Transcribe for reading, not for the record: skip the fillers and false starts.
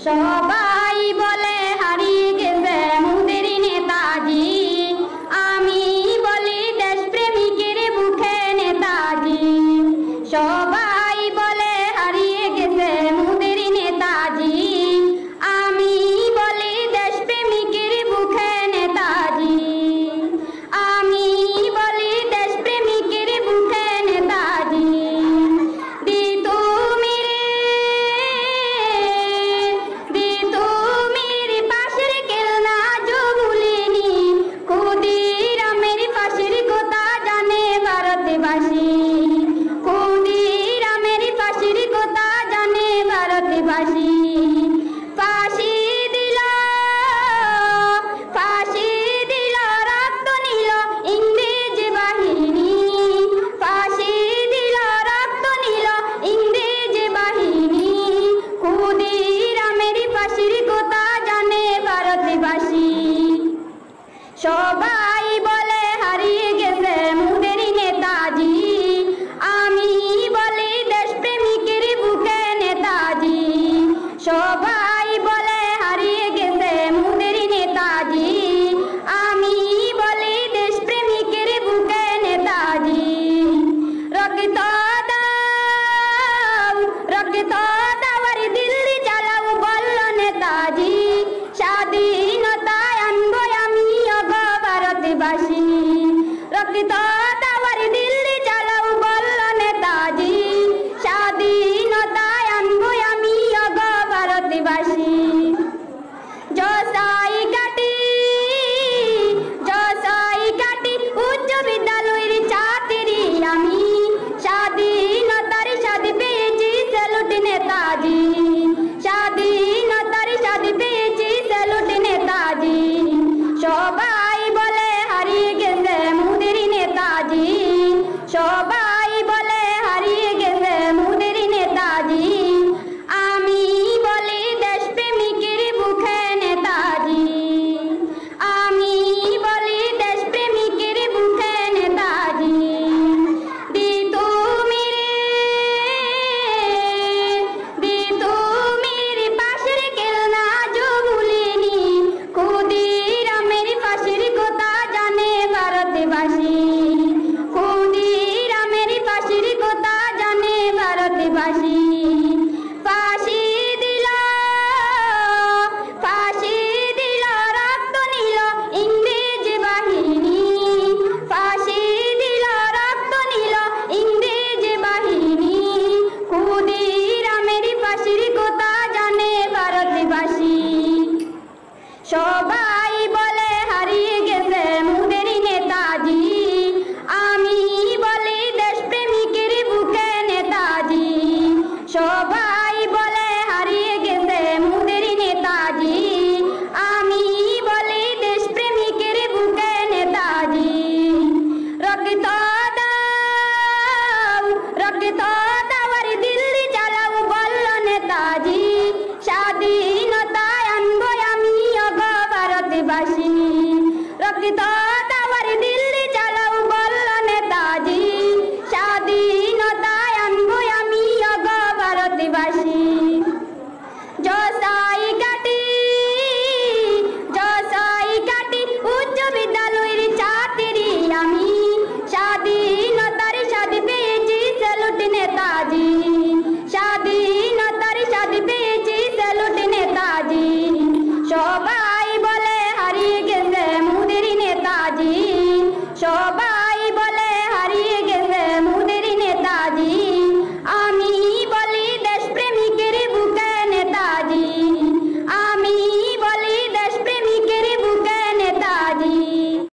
সবাই বলে হারিয়ে গেছে মোদের নেতাজি, আমি বলি দেশপ্রেমিকের বুকে নেতাজি। সবাই বলে হারিয়ে গেছে মোদের নেতাজি, আমি বলি দেশপ্রেমিকের বুকে নেতাজি। আমি বলি দেশপ্রেমিকের বুকে নেতাজি। ফাঁসি দিল রক্ত নিল ইংরেজ বাহিনী, ফাঁসি দিল রক্ত নিল ইংরেজ বাহিনী। ক্ষুদিরামের ফাঁসির কথা জানে ভারতবাসী। সবাই বলে হারিয়ে গেছে মোদের নেতাজি, আমি বলি দেশপ্রেমিকের বুকে নেতাজি। সবাই